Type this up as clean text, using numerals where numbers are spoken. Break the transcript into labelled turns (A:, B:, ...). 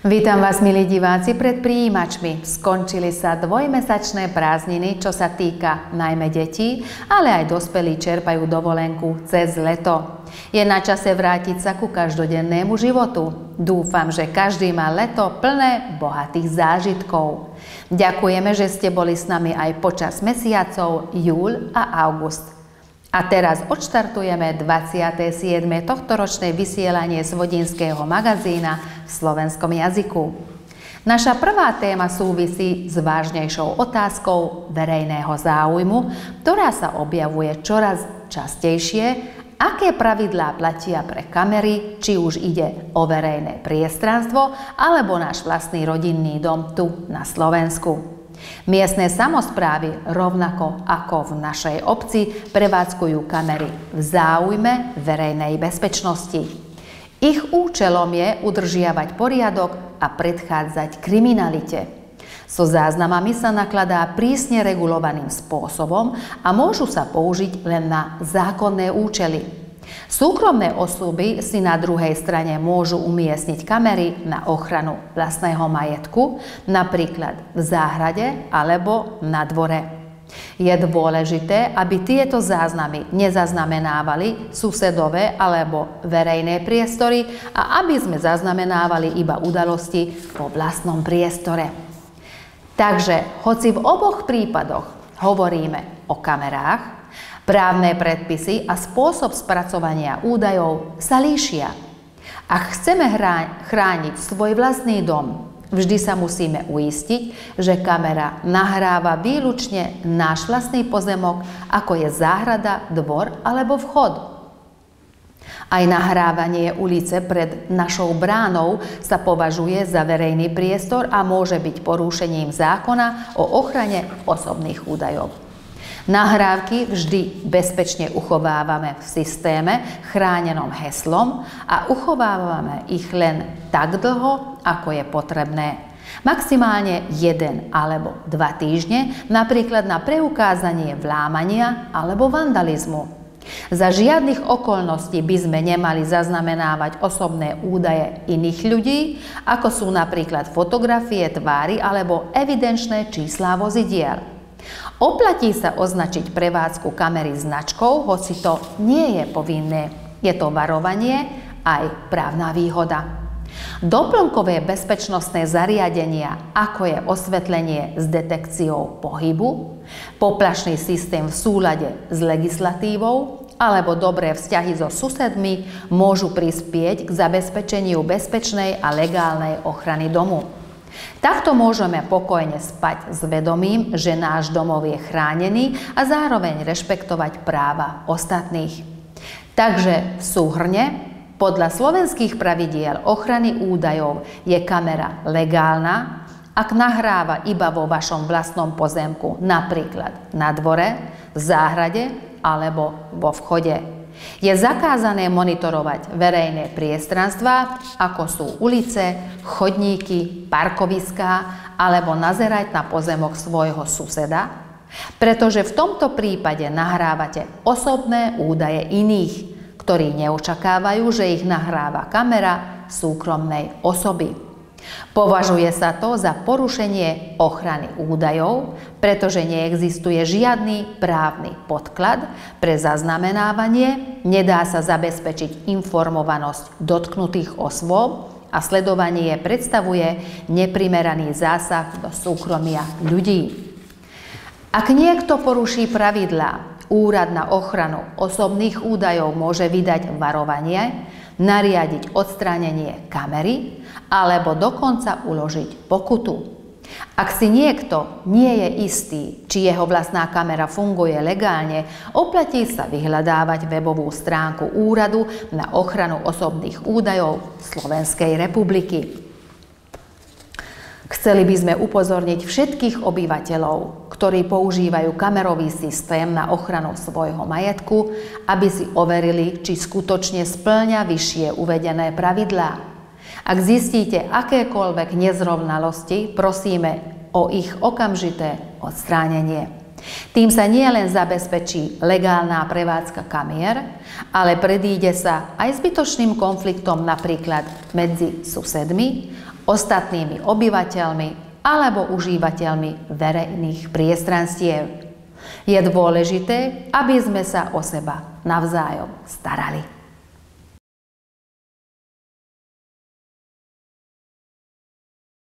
A: Vítam vás, milí diváci, pred prijímačmi. Skončili sa dvojmesačné prázdniny, čo sa týka najmä detí, ale aj dospelí čerpajú dovolenku cez leto. Je na čase vrátiť sa ku každodennému životu. Dúfam, že každý má leto plné bohatých zážitkov. Ďakujeme, že ste boli s nami aj počas mesiacov júl a august. A teraz odštartujeme 27. tohtoročné vysielanie z Vodinského magazína v slovenskom jazyku. Naša prvá téma súvisí s vážnejšou otázkou verejného záujmu, ktorá sa objavuje čoraz častejšie, aké pravidlá platia pre kamery, či už ide o verejné priestranstvo alebo náš vlastný rodinný dom tu na Slovensku. Miestne samosprávy, rovnako ako v našej obci, prevádzkujú kamery v záujme verejnej bezpečnosti. Ich účelom je udržiavať poriadok a predchádzať kriminalite. So záznamami sa nakladá prísne regulovaným spôsobom a môžu sa použiť len na zákonné účely. Súkromné osoby si na druhej strane môžu umiestniť kamery na ochranu vlastného majetku, napríklad v záhrade alebo na dvore. Je dôležité, aby tieto záznamy nezaznamenávali susedové alebo verejné priestory a aby sme zaznamenávali iba udalosti vo vlastnom priestore. Takže, hoci v oboch prípadoch hovoríme o kamerách, právne predpisy a spôsob spracovania údajov sa líšia. Ak chceme chrániť svoj vlastný dom, vždy sa musíme uistiť, že kamera nahráva výlučne náš vlastný pozemok, ako je záhrada, dvor alebo vchod. Aj nahrávanie ulice pred našou bránou sa považuje za verejný priestor a môže byť porušením zákona o ochrane osobných údajov. Nahrávky vždy bezpečne uchovávame v systéme chránenom heslom a uchovávame ich len tak dlho, ako je potrebné. Maximálne 1 alebo 2 týždne, napríklad na preukázanie vlámania alebo vandalizmu. Za žiadnych okolností by sme nemali zaznamenávať osobné údaje iných ľudí, ako sú napríklad fotografie tvári alebo evidenčné číslá vozidiel. Oplatí sa označiť prevádzku kamery značkou, hoci to nie je povinné. Je to varovanie aj právna výhoda. Doplnkové bezpečnostné zariadenia, ako je osvetlenie s detekciou pohybu, poplašný systém v súlade s legislatívou alebo dobré vzťahy so susedmi môžu prispieť k zabezpečeniu bezpečnej a legálnej ochrany domu. Takto môžeme pokojne spať s vedomím, že náš domov je chránený a zároveň rešpektovať práva ostatných. Takže v súhrne, podľa slovenských pravidiel ochrany údajov je kamera legálna, ak nahráva iba vo vašom vlastnom pozemku, napríklad na dvore, v záhrade alebo vo vchode. Je zakázané monitorovať verejné priestranstvá, ako sú ulice, chodníky, parkoviská, alebo nazerať na pozemok svojho suseda, pretože v tomto prípade nahrávate osobné údaje iných, ktorí neočakávajú, že ich nahráva kamera súkromnej osoby. Považuje sa to za porušenie ochrany údajov, pretože neexistuje žiadny právny podklad pre zaznamenávanie, nedá sa zabezpečiť informovanosť dotknutých osôb a sledovanie predstavuje neprimeraný zásah do súkromia ľudí. Ak niekto poruší pravidlá, Úrad na ochranu osobných údajov môže vydať varovanie, nariadiť odstránenie kamery alebo dokonca uložiť pokutu. Ak si niekto nie je istý, či jeho vlastná kamera funguje legálne, oplatí sa vyhľadávať webovú stránku Úradu na ochranu osobných údajov Slovenskej republiky. Chceli by sme upozorniť všetkých obyvateľov, ktorí používajú kamerový systém na ochranu svojho majetku, aby si overili, či skutočne spĺňa vyššie uvedené pravidlá. Ak zistíte akékoľvek nezrovnalosti, prosíme o ich okamžité odstránenie. Tým sa nielen zabezpečí legálna prevádzka kamier, ale predíde sa aj zbytočným konfliktom napríklad medzi susedmi, ostatnými obyvateľmi alebo užívateľmi verejných priestranstiev. Je dôležité, aby sme sa o seba navzájom starali.